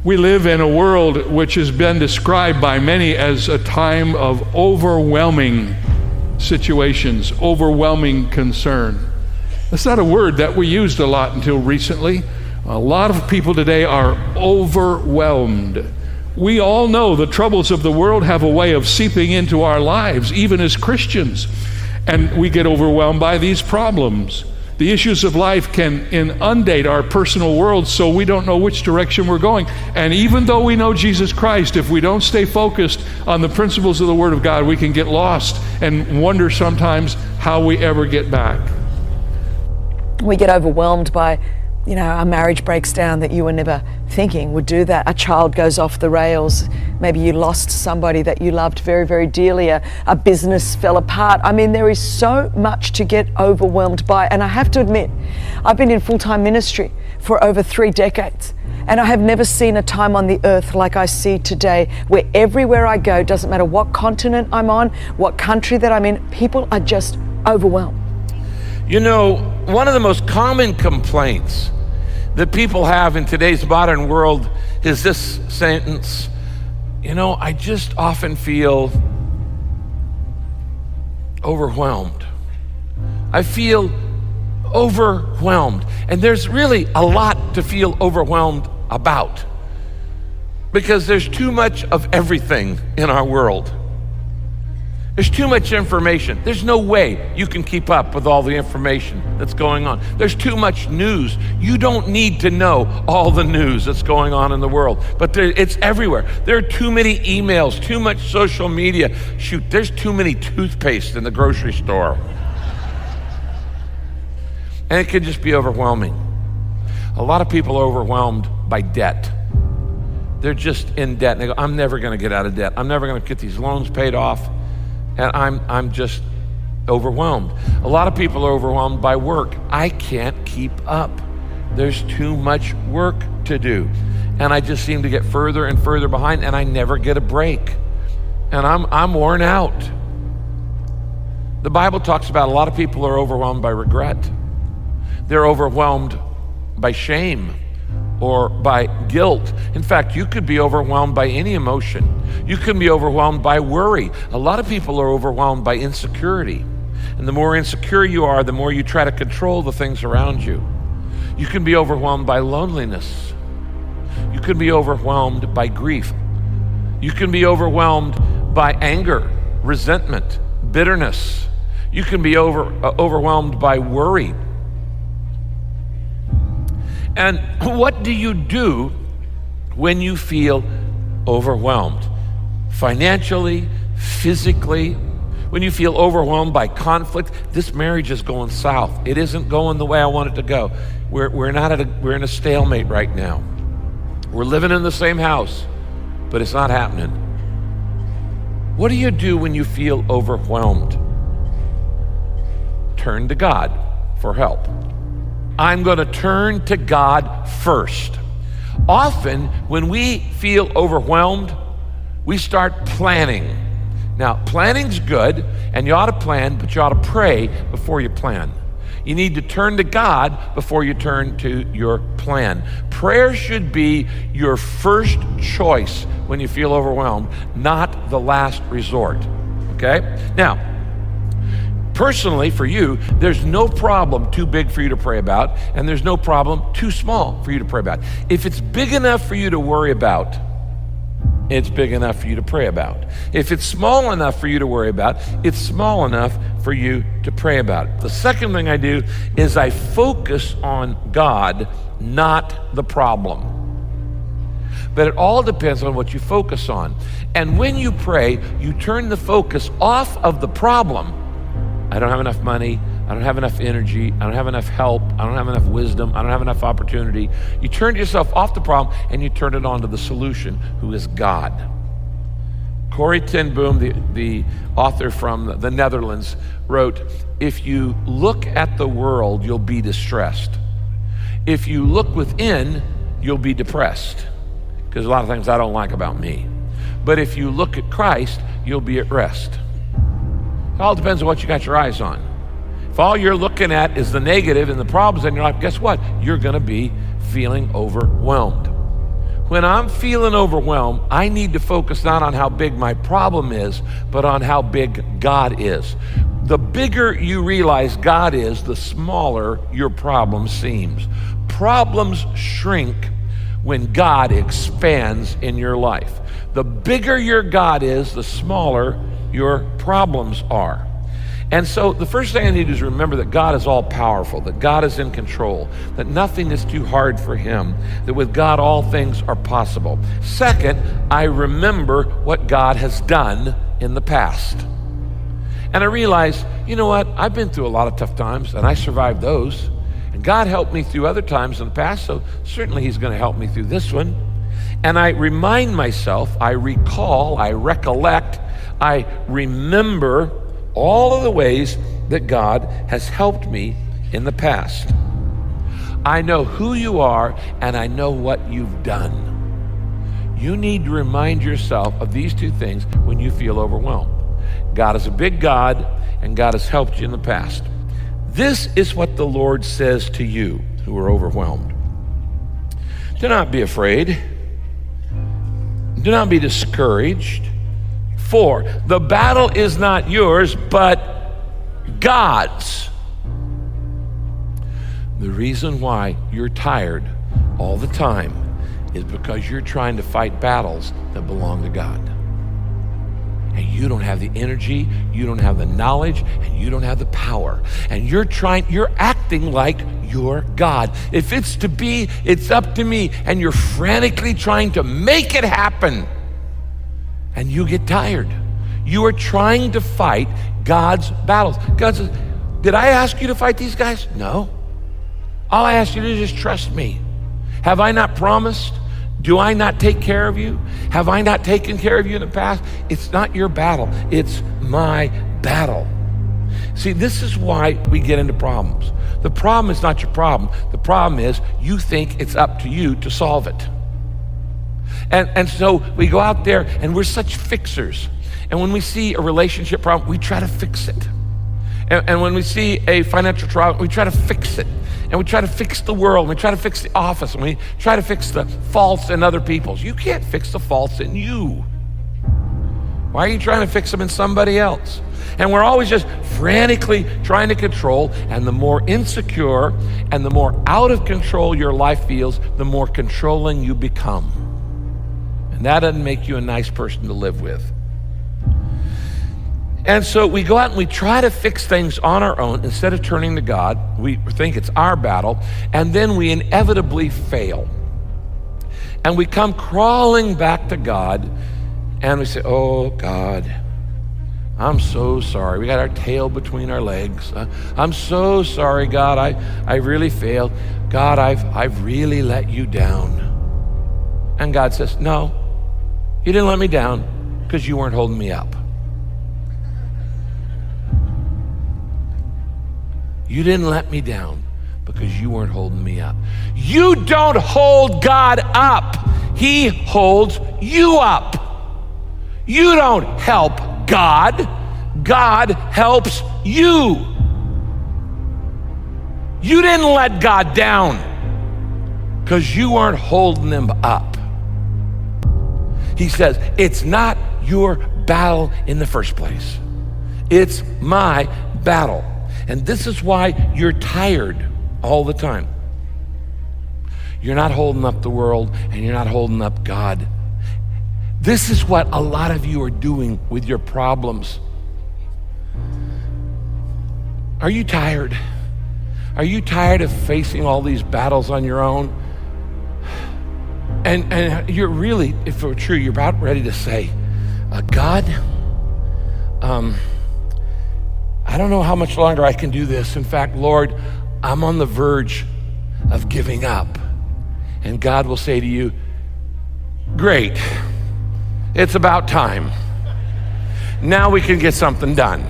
We live in a world which has been described by many as a time of overwhelming situations, overwhelming concern. That's not a word that we used a lot until recently. A lot of people today are overwhelmed. We all know the troubles of the world have a way of seeping into our lives, even as Christians, and we get overwhelmed by these problems. The issues of life can inundate our personal world, so we don't know which direction we're going. And even though we know Jesus Christ, if we don't stay focused on the principles of the Word of God, we can get lost and wonder sometimes how we ever get back. We get overwhelmed by, a marriage breaks down that you were never thinking would do that. A child goes off the rails. Maybe you lost somebody that you loved very, very dearly. A business fell apart. I mean, there is so much to get overwhelmed by. And I have to admit, I've been in full-time ministry for over 3 decades. And I have never seen a time on the earth like I see today, where everywhere I go, doesn't matter what continent I'm on, what country that I'm in, people are just overwhelmed. One of the most common complaints that people have in today's modern world is this sentence, I just often feel overwhelmed. I feel overwhelmed. And there's really a lot to feel overwhelmed about, because there's too much of everything in our world. There's too much information. There's no way you can keep up with all the information that's going on. There's too much news. You don't need to know all the news that's going on in the world, but it's everywhere. There are too many emails, too much social media. Shoot, there's too many toothpaste in the grocery store. And it can just be overwhelming. A lot of people are overwhelmed by debt. They're just in debt, and they go, I'm never gonna get out of debt. I'm never gonna get these loans paid off. And I'm just overwhelmed. A lot of people are overwhelmed by work. I can't keep up. There's too much work to do. And I just seem to get further and further behind, and I never get a break. And I'm worn out. The Bible talks about a lot of people are overwhelmed by regret. They're overwhelmed by shame or by guilt. In fact, you could be overwhelmed by any emotion. You can be overwhelmed by worry. A lot of people are overwhelmed by insecurity. And the more insecure you are, the more you try to control the things around you. You can be overwhelmed by loneliness. You can be overwhelmed by grief. You can be overwhelmed by anger, resentment, bitterness. You can be overwhelmed by worry. And what do you do when you feel overwhelmed? Financially, physically, when you feel overwhelmed by conflict. This marriage is going south. It isn't going the way I want it to go. We're in a stalemate right now. We're living in the same house, but it's not happening. What do you do when you feel overwhelmed? Turn to God for help. I'm going to turn to God first. Often, when we feel overwhelmed, we start planning. Now, planning's good, and you ought to plan, but you ought to pray before you plan. You need to turn to God before you turn to your plan. Prayer should be your first choice when you feel overwhelmed, not the last resort, okay? Now, personally, for you, there's no problem too big for you to pray about, and there's no problem too small for you to pray about. If it's big enough for you to worry about, it's big enough for you to pray about. If it's small enough for you to worry about, it's small enough for you to pray about. The second thing I do is I focus on God, not the problem. But it all depends on what you focus on. And when you pray, you turn the focus off of the problem. I don't have enough money, I don't have enough energy, I don't have enough help, I don't have enough wisdom, I don't have enough opportunity. You turn yourself off the problem and you turn it on to the solution, who is God. Corrie ten Boom, the author from the Netherlands, wrote, if you look at the world, you'll be distressed. If you look within, you'll be depressed. Because a lot of things I don't like about me. But if you look at Christ, you'll be at rest. It all depends on what you got your eyes on. If all you're looking at is the negative and the problems in your life, guess what? You're going to be feeling overwhelmed. when I'm feeling overwhelmed, I need to focus not on how big my problem is, but on how big God is. The bigger you realize God is, the smaller your problem seems. Problems shrink when God expands in your life. The bigger your God is, the smaller your problems are. And so the first thing I need is remember that God is all powerful, that God is in control, that nothing is too hard for him, that with God all things are possible. Second, I remember what God has done in the past. And I realize, you know what? I've been through a lot of tough times and I survived those. And God helped me through other times in the past, so certainly he's going to help me through this one. And I remind myself, I recall, I recollect, I remember all of the ways that God has helped me in the past. I know who you are and I know what you've done. You need to remind yourself of these two things when you feel overwhelmed. God is a big God and God has helped you in the past. This is what the Lord says to you who are overwhelmed. Do not be afraid. Do not be discouraged. For the battle is not yours, but God's. The reason why you're tired all the time is because you're trying to fight battles that belong to God. And you don't have the energy, you don't have the knowledge, and you don't have the power. And you're acting like you're God. If it's to be, it's up to me. And you're frantically trying to make it happen. And you get tired. You are trying to fight God's battles. God says, did I ask you to fight these guys? No. All I asked you to do is just trust me. Have I not promised? Do I not take care of you? Have I not taken care of you in the past? It's not your battle. It's my battle. See, this is why we get into problems. The problem is not your problem. The problem is you think it's up to you to solve it. And so we go out there and we're such fixers. And when we see a relationship problem, we try to fix it. And when we see a financial problem, we try to fix it. And we try to fix the world, and we try to fix the office, and we try to fix the faults in other people's. You can't fix the faults in you. Why are you trying to fix them in somebody else? And we're always just frantically trying to control, and the more insecure and the more out of control your life feels, the more controlling you become. And that doesn't make you a nice person to live with. And so we go out and we try to fix things on our own instead of turning to God. We think it's our battle, and then we inevitably fail. And we come crawling back to God, and we say, oh, God, I'm so sorry. We got our tail between our legs. I'm so sorry, God. I really failed. God, I've really let you down. And God says, no, you didn't let me down because you weren't holding me up. You didn't let me down because you weren't holding me up. You don't hold God up. He holds you up. You don't help God. God helps you. You didn't let God down because you weren't holding him up. He says, it's not your battle in the first place. It's my battle. And this is why you're tired all the time. You're not holding up the world and you're not holding up God. This is what a lot of you are doing with your problems. Are you tired? Are you tired of facing all these battles on your own? And you're really, if it were true, you're about ready to say, God, I don't know how much longer I can do this. In fact, Lord, I'm on the verge of giving up. And God will say to you, great, it's about time. Now we can get something done.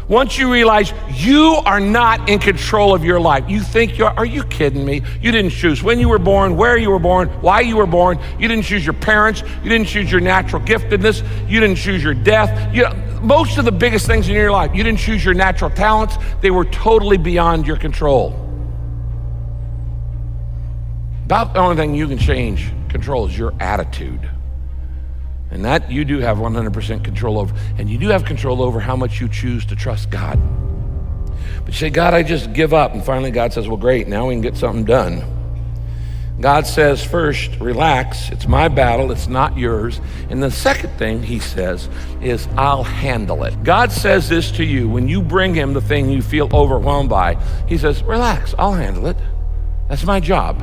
Once you realize you are not in control of your life, you think are you kidding me? You didn't choose when you were born, where you were born, why you were born. You didn't choose your parents. You didn't choose your natural giftedness. You didn't choose your death. Most of the biggest things in your life, you didn't choose your natural talents. They were totally beyond your control. About the only thing you can change controls your attitude. And that you do have 100% control over. And you do have control over how much you choose to trust God. But you say, God, I just give up. And finally God says, well, great, now we can get something done. God says, first, relax. It's my battle. It's not yours. And the second thing he says is, I'll handle it. God says this to you when you bring him the thing you feel overwhelmed by. He says, relax, I'll handle it. That's my job.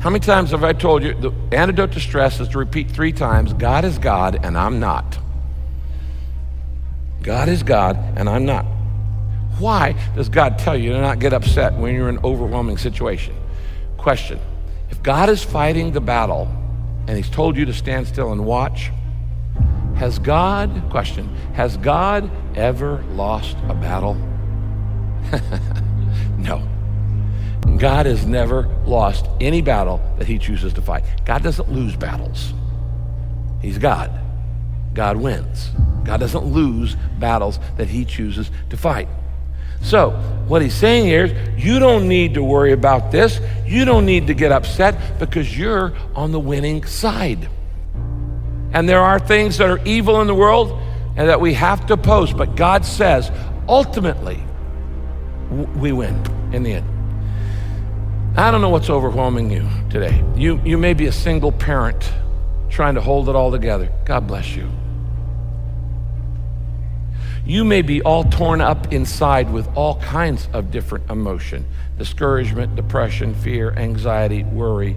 How many times have I told you the antidote to stress is to repeat 3 times, God is God and I'm not. God is God and I'm not. Why does God tell you to not get upset when you're in an overwhelming situation? Question. If God is fighting the battle and he's told you to stand still and watch, has God ever lost a battle? No. God has never lost any battle that he chooses to fight. God doesn't lose battles. He's God. God wins. God doesn't lose battles that he chooses to fight. So what he's saying here is, you don't need to worry about this. You don't need to get upset because you're on the winning side. And there are things that are evil in the world and that we have to oppose. But God says, ultimately, we win in the end. I don't know what's overwhelming you today. You may be a single parent trying to hold it all together. God bless you. You may be all torn up inside with all kinds of different emotion: discouragement, depression, fear, anxiety, worry,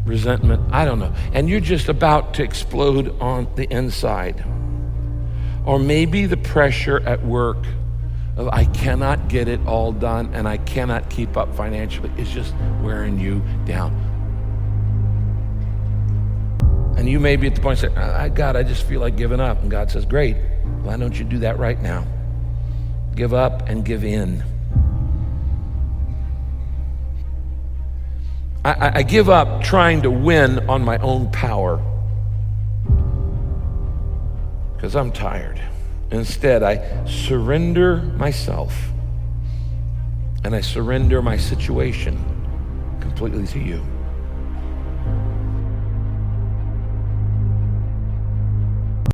resentment, I don't know. And you're just about to explode on the inside. Or maybe the pressure at work of I cannot get it all done and I cannot keep up financially is just wearing you down. And you may be at the point saying, God, I just feel like giving up. And God says, great, why don't you do that right now? Give up and give in. I give up trying to win on my own power because I'm tired. Instead, I surrender myself and I surrender my situation completely to you.